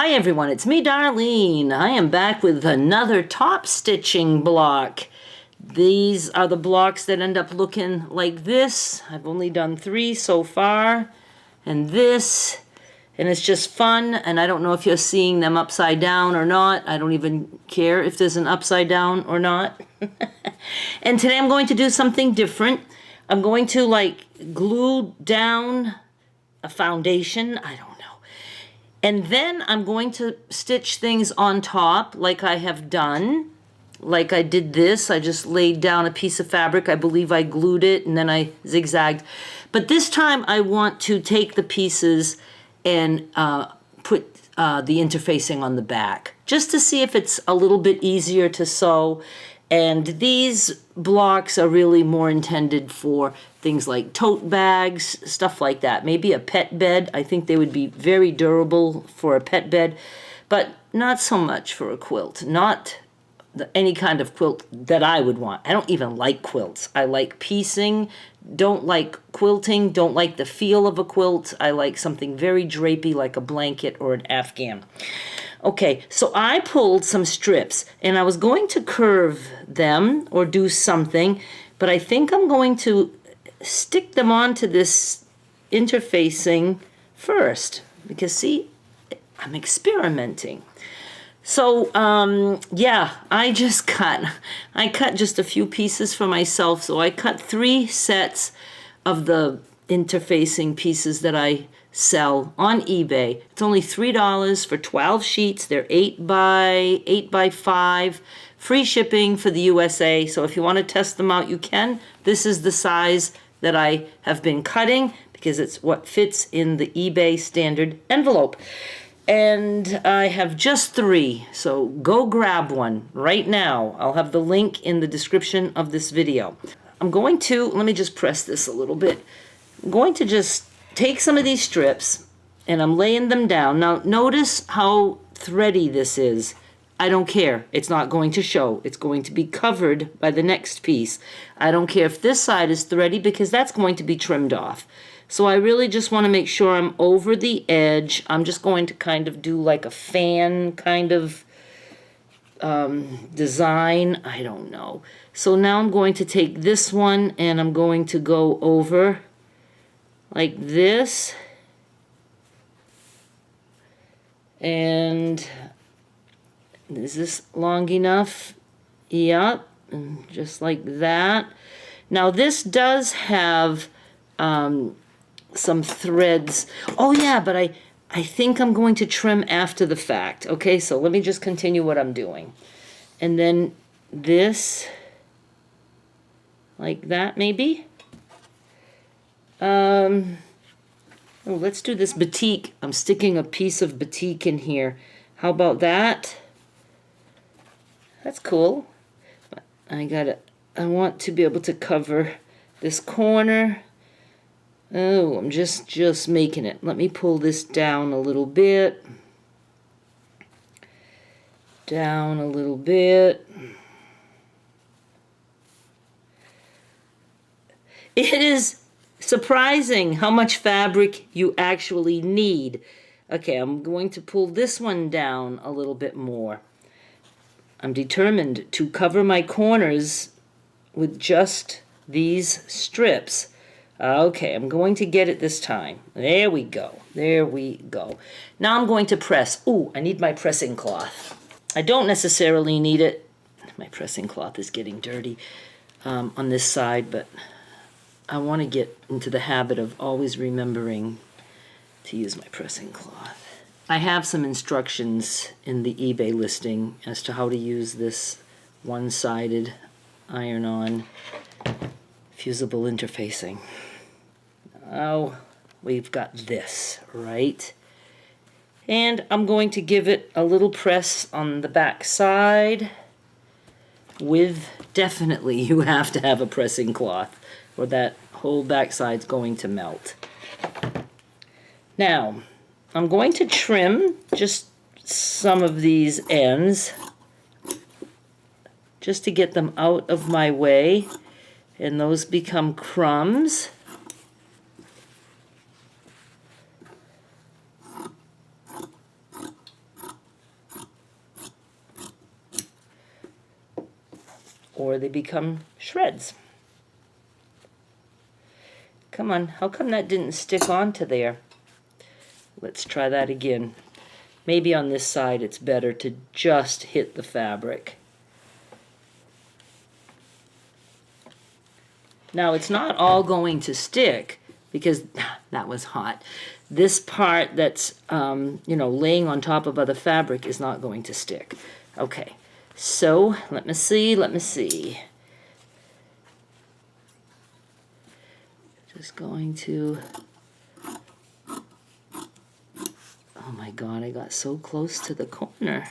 Hi everyone, it's me Darlene. I am back with another top stitching block. These are the blocks that end up looking like this. I've only done 3 so far. And this, and it's just fun, and I don't know if you're seeing them upside down or not. I don't even care if there's an upside down or not. And today I'm going to do something different. I'm going to glue down a foundation, I don't know. And then I'm going to stitch things on top like I have done. Like I did this, I just laid down a piece of fabric. I believe I glued it and then I zigzagged. But this time I want to take the pieces and put the interfacing on the back, just to see if it's a little bit easier to sew. And these blocks are really more intended for things like tote bags, stuff like that. Maybe a pet bed. I think they would be very durable for a pet bed, but not so much for a quilt. Not any kind of quilt that I would want. I don't even like quilts. I like piecing, don't like quilting, don't like the feel of a quilt. I like something very drapey like a blanket or an afghan. Okay, so I pulled some strips and I was going to curve them or do something, but I think I'm going to stick them onto this interfacing first because see, I'm experimenting. So, yeah, I cut just a few pieces for myself. So I cut 3 sets of the interfacing pieces that I sell on eBay. It's only $3 for 12 sheets. They're 8 by 5, free shipping for the USA. So if you want to test them out, you can. This is the size that I have been cutting because it's what fits in the eBay standard envelope. And I have just 3, so go grab one right now. I'll have the link in the description of this video. I'm going to, let me just press this a little bit. I'm going to just take some of these strips and I'm laying them down. Now notice how thready this is. I don't care. It's not going to show. It's going to be covered by the next piece. I don't care if this side is thready because that's going to be trimmed off. So I really just want to make sure I'm over the edge. I'm just going to kind of do like a fan kind of design. I don't know. So now I'm going to take this one and I'm going to go over like this. And is this long enough? Yep. And just like that. Now this does have some threads. Oh yeah, but I think I'm going to trim after the fact. Okay, so let me just continue what I'm doing. And then this, like that maybe. Oh, let's do this batik. I'm sticking a piece of batik in here. How about that? That's cool. I want to be able to cover this corner. Oh, I'm just making it. Let me pull this down a little bit. Down a little bit. It is surprising how much fabric you actually need. Okay, I'm going to pull this one down a little bit more. I'm determined to cover my corners with just these strips. Okay, I'm going to get it this time. There we go. There we go. Now I'm going to press. Ooh, I need my pressing cloth. I don't necessarily need it. My pressing cloth is getting dirty on this side, but I want to get into the habit of always remembering to use my pressing cloth. I have some instructions in the eBay listing as to how to use this one-sided iron-on fusible interfacing. Now we've got this, right? And I'm going to give it a little press on the back side with, definitely you have to have a pressing cloth or that whole back side's going to melt. Now, I'm going to trim just some of these ends just to get them out of my way, and those become crumbs. or they become shreds. Come on, how come that didn't stick onto there? Let's try that again. Maybe on this side it's better to just hit the fabric. Now it's not all going to stick because that was hot. This part that's, you know, laying on top of other fabric is not going to stick. Okay, so let me see. Just going to, oh my God, I got so close to the corner.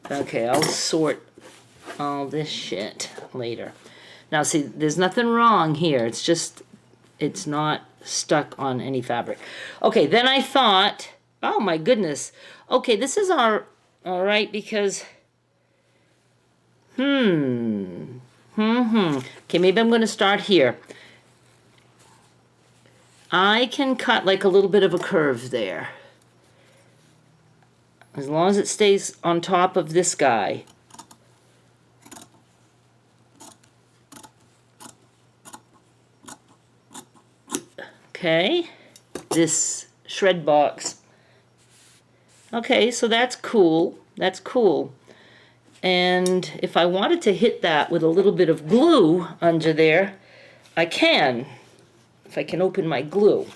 Okay, I'll sort all this shit later. Now see, there's nothing wrong here. It's just, it's not stuck on any fabric. Okay, then I thought, oh my goodness. Okay, this is all right because, okay, maybe I'm going to start here. I can cut like a little bit of a curve there. As long as it stays on top of this guy. Okay, this shred box. Okay, so that's cool. That's cool. And if I wanted to hit that with a little bit of glue under there, I can. If I can open my glue.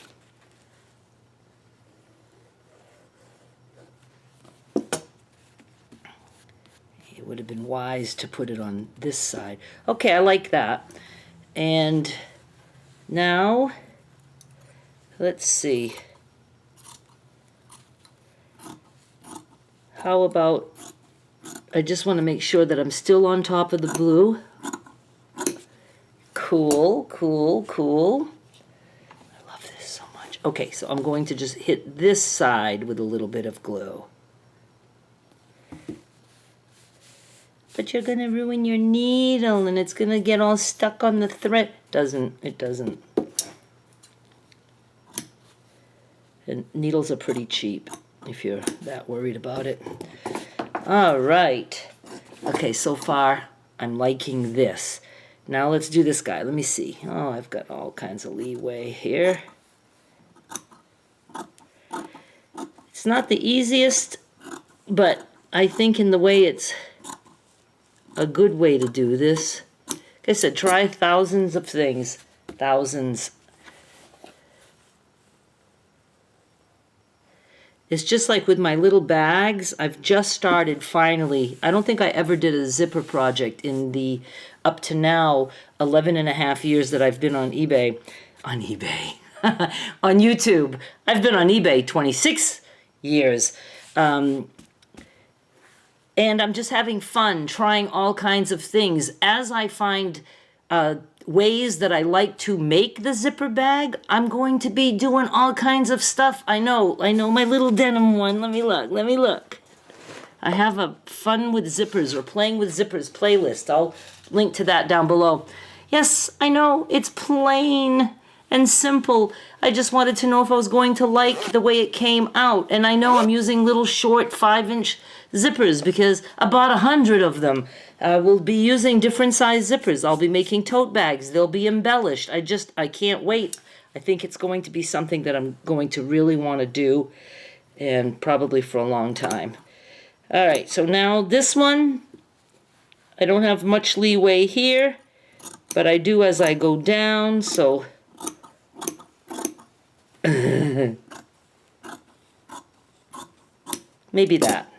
It would have been wise to put it on this side. Okay, I like that. And now, let's see. How about, I just want to make sure that I'm still on top of the blue. Cool, cool, cool. I love this so much. Okay, so I'm going to just hit this side with a little bit of glue. But you're going to ruin your needle and it's going to get all stuck on the thread. It doesn't. And needles are pretty cheap if you're that worried about it. All right. Okay, so far I'm liking this. Now let's do this guy. Let me see. Oh, I've got all kinds of leeway here. It's not the easiest, but I think in the way it's a good way to do this. Like I said, try thousands of things. Thousands. It's just like with my little bags. I've just started finally. I don't think I ever did a zipper project in the up to now 11 and a half years that I've been on eBay. On eBay. On YouTube. I've been on eBay 26 years. And I'm just having fun trying all kinds of things. As I find ways that I like to make the zipper bag, I'm going to be doing all kinds of stuff. I know my little denim one. Let me look. I have a fun with zippers or playing with zippers playlist. I'll link to that down below. Yes, I know, it's plain and simple. I just wanted to know if I was going to like the way it came out. And I know I'm using little short 5-inch zippers because I bought 100 of them. We'll be using different size zippers. I'll be making tote bags. They'll be embellished. I can't wait. I think it's going to be something that I'm going to really want to do, and probably for a long time. All right, so now this one, I don't have much leeway here, but I do as I go down, so maybe that.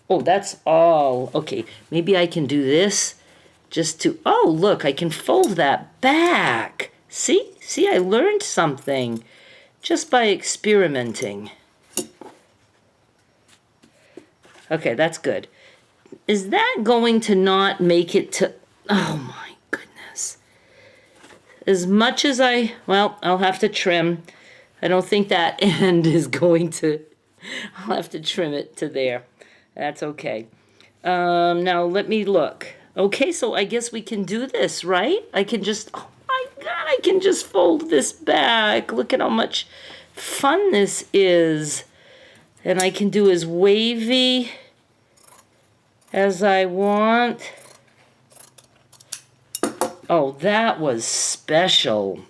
Oh, that's all. Okay, maybe I can do this just to, oh, look, I can fold that back. See, I learned something just by experimenting. Okay, that's good. Is that going to not make it to, oh my goodness. As much as well, I'll have to trim. I don't think that end is going to, I'll have to trim it to there. That's okay. Now let me look. Okay, so I guess we can do this, right? I can just, oh my God, I can just fold this back. Look at how much fun this is. And I can do as wavy as I want. Oh, that was special.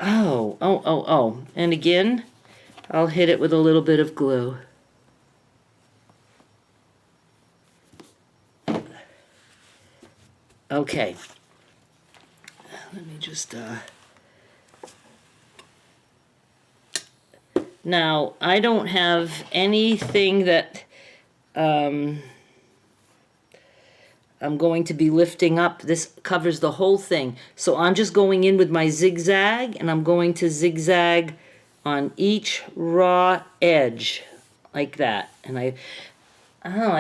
Oh. And again, I'll hit it with a little bit of glue. Okay. Let me just, Now, I don't have anything that I'm going to be lifting up. This covers the whole thing. So I'm just going in with my zigzag, and I'm going to zigzag on each raw edge like that. And I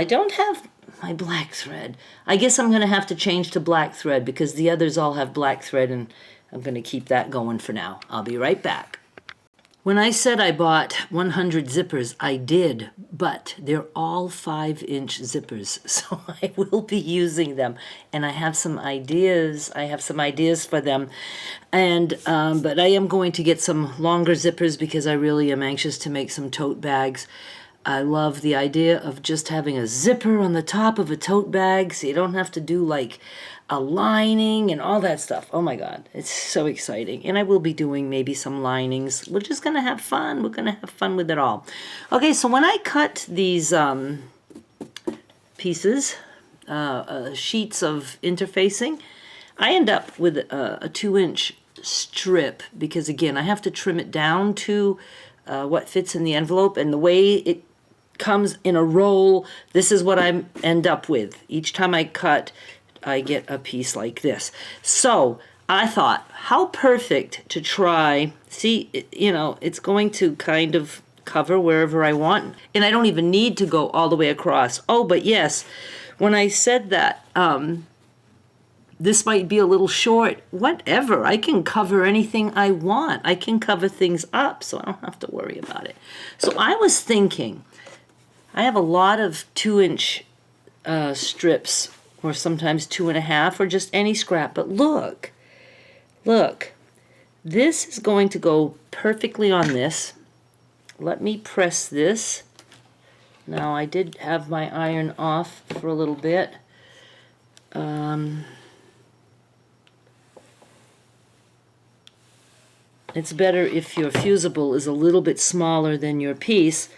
don't have my black thread. I guess I'm going to have to change to black thread because the others all have black thread, and I'm going to keep that going for now. I'll be right back. When I said I bought 100 zippers, I did, but they're all 5-inch zippers, so I will be using them, and I have some ideas. I have some ideas for them, and but I am going to get some longer zippers because I really am anxious to make some tote bags. I love the idea of just having a zipper on the top of a tote bag, so you don't have to do like a lining and all that stuff. Oh my God, it's so exciting. And I will be doing maybe some linings. We're just gonna have fun. We're gonna have fun with it all. Okay, so when I cut these pieces, sheets of interfacing, I end up with a 2-inch strip because again, I have to trim it down to what fits in the envelope, and the way it comes in a roll, this is what I end up with. Each time I cut, I get a piece like this. So I thought, how perfect to try. See, you know, it's going to kind of cover wherever I want, and I don't even need to go all the way across. Oh, but yes, when I said that, this might be a little short, whatever. I can cover anything I want. I can cover things up, so I don't have to worry about it. So I was thinking, I have a lot of 2-inch strips, or sometimes 2.5, or just any scrap. But look, this is going to go perfectly on this. Let me press this. Now I did have my iron off for a little bit. It's better if your fusible is a little bit smaller than your piece,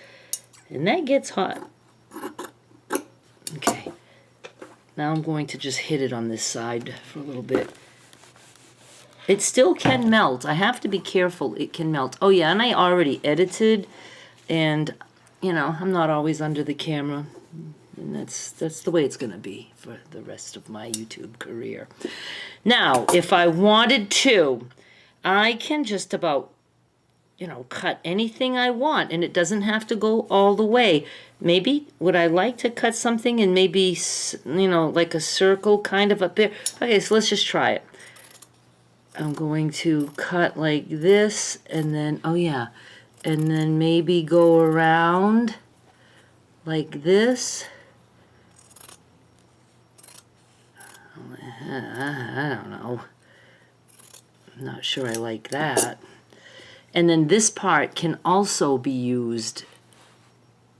and that gets hot. Okay, now I'm going to just hit it on this side for a little bit. It still can melt. I have to be careful. It can melt. Oh yeah, and I already edited, and you know, I'm not always under the camera, and that's the way it's going to be for the rest of my YouTube career. Now, if I wanted to, I can just about, you know, cut anything I want, and it doesn't have to go all the way. Maybe would I like to cut something and maybe, you know, like a circle kind of up there? Okay, so let's just try it. I'm going to cut like this, and then, oh yeah, and then maybe go around like this. I don't know. I'm not sure I like that. And then this part can also be used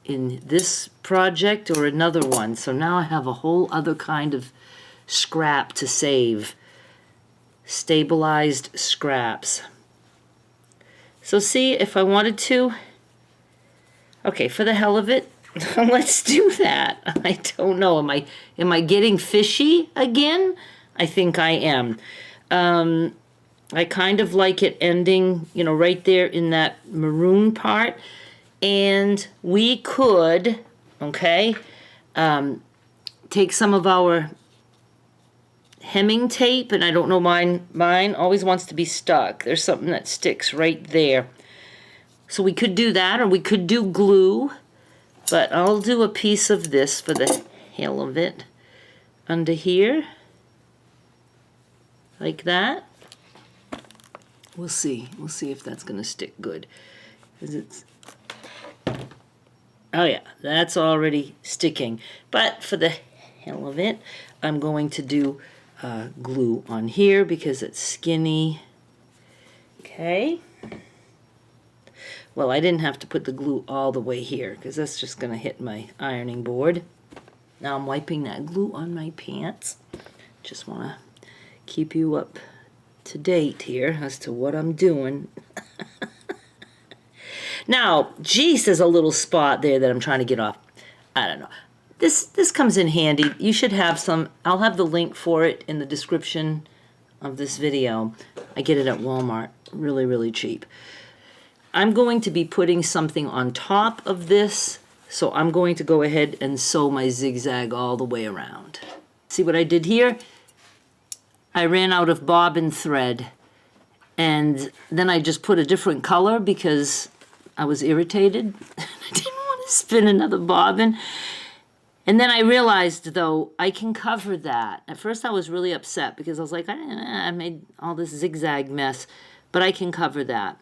in this project or another one. So now I have a whole other kind of scrap to save. Stabilized scraps. So see, if I wanted to, okay, for the hell of it, let's do that. I don't know, am I getting fishy again? I think I am. I kind of like it ending, you know, right there in that maroon part. And we could, okay, take some of our hemming tape, and I don't know, mine always wants to be stuck. There's something that sticks right there. So we could do that, or we could do glue, but I'll do a piece of this for the hell of it under here, like that. We'll see if that's gonna stick good. Oh yeah, that's already sticking. But for the hell of it, I'm going to do glue on here because it's skinny. Okay. Well, I didn't have to put the glue all the way here because that's just going to hit my ironing board. Now I'm wiping that glue on my pants. Just want to keep you up to date here as to what I'm doing. Now, geez, there's a little spot there that I'm trying to get off. I don't know. This comes in handy. You should have some. I'll have the link for it in the description of this video. I get it at Walmart. Really, really cheap. I'm going to be putting something on top of this, so I'm going to go ahead and sew my zigzag all the way around. See what I did here? I ran out of bobbin thread, and then I just put a different color because I was irritated. I didn't want to spin another bobbin. And then I realized, though, I can cover that. At first I was really upset because I was like, I made all this zigzag mess, but I can cover that.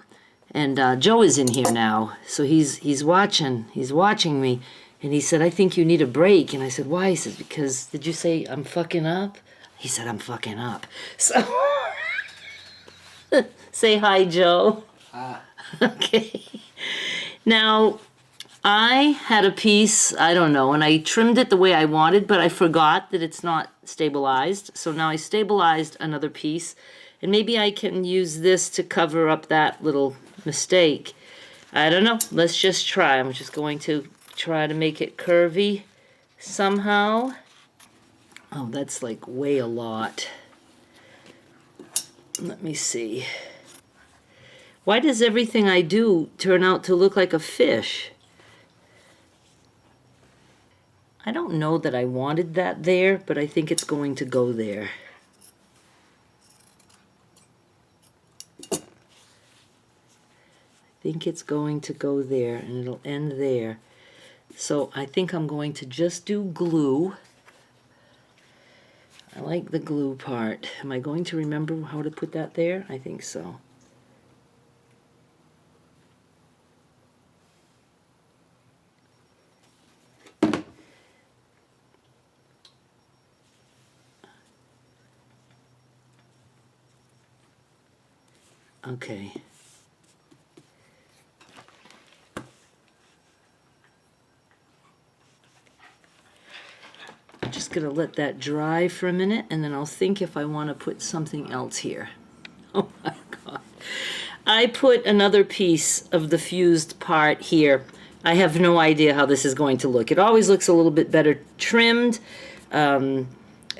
And Joe is in here now, so he's watching me, and he said, I think you need a break. And I said, why? He says, because, did you say I'm fucking up? He said, I'm fucking up. So, say hi, Joe. Hi. Okay. Now, I had a piece, I don't know, and I trimmed it the way I wanted, but I forgot that it's not stabilized. So now I stabilized another piece, and maybe I can use this to cover up that little mistake. I don't know. Let's just try. I'm just going to try to make it curvy somehow. Oh, that's like way a lot. Let me see. Why does everything I do turn out to look like a fish? I don't know that I wanted that there, but I think it's going to go there. I think it's going to go there, and it'll end there. So I think I'm going to just do glue. I like the glue part. Am I going to remember how to put that there? I think so. Okay. I'm just going to let that dry for a minute, and then I'll think if I want to put something else here. Oh my God. I put another piece of the fused part here. I have no idea how this is going to look. It always looks a little bit better trimmed, but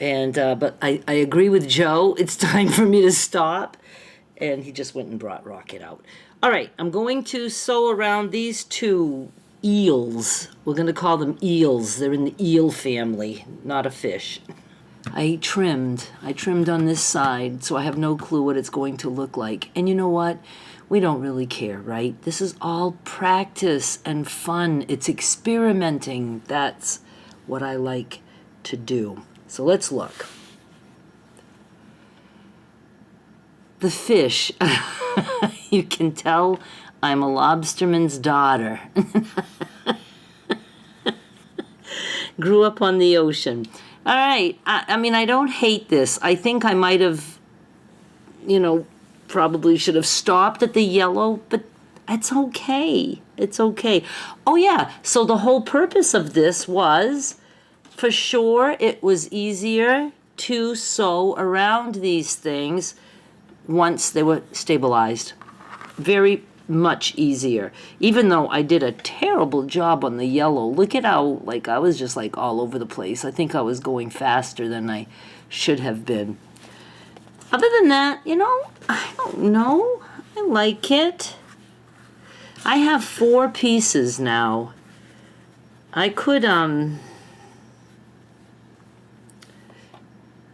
I agree with Joe. It's time for me to stop. And he just went and brought Rocket out. All right, I'm going to sew around these two eels. We're going to call them eels. They're in the eel family, not a fish. I trimmed on this side, so I have no clue what it's going to look like. And you know what? We don't really care, right? This is all practice and fun. It's experimenting. That's what I like to do. So let's look. The fish. You can tell I'm a lobsterman's daughter. Grew up on the ocean. All right. I mean, I don't hate this. I think I might have, probably should have stopped at the yellow, but it's okay. It's okay. Oh, yeah. So the whole purpose of this was, for sure, it was easier to sew around these things once they were stabilized. Very much easier. Even though I did a terrible job on the yellow. Look at how, I was just, all over the place. I think I was going faster than I should have been. Other than that, I don't know. I like it. I have 4 pieces now. I could,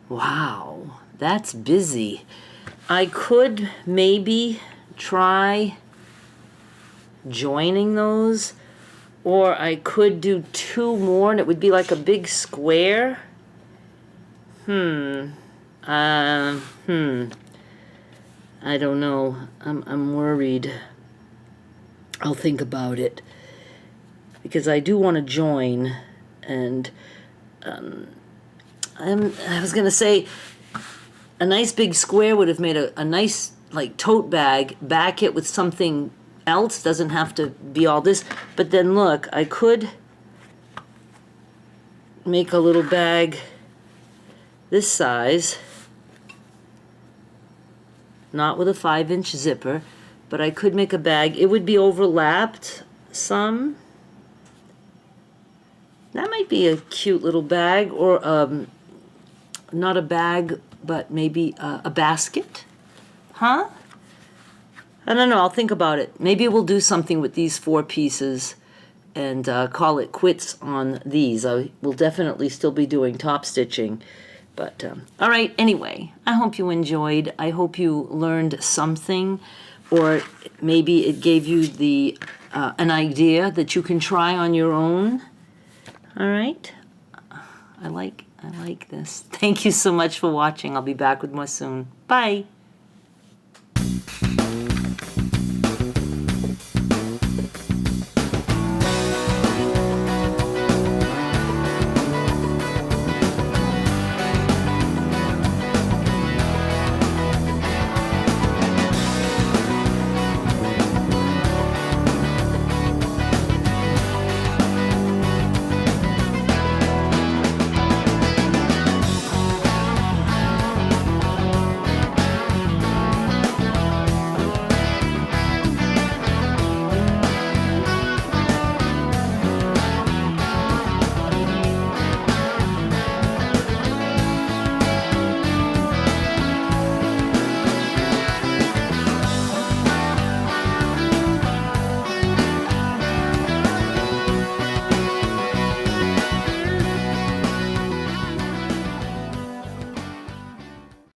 wow, that's busy. I could maybe try joining those, or I could do 2 more and it would be like a big square. I don't know. I'm worried. I'll think about it, because I do want to join, and I was gonna say, a nice big square would have made a nice, tote bag. Back it with something else. Doesn't have to be all this. But then look, I could make a little bag this size, not with a 5-inch zipper, but I could make a bag. It would be overlapped some. That might be a cute little bag, or not a bag, but maybe a basket. Huh? I don't know, I'll think about it. Maybe we'll do something with these 4 pieces and call it quits on these. I will definitely still be doing top stitching. But, all right, anyway, I hope you enjoyed. I hope you learned something, or maybe it gave you the an idea that you can try on your own. All right? I like this. Thank you so much for watching. I'll be back with more soon. Bye.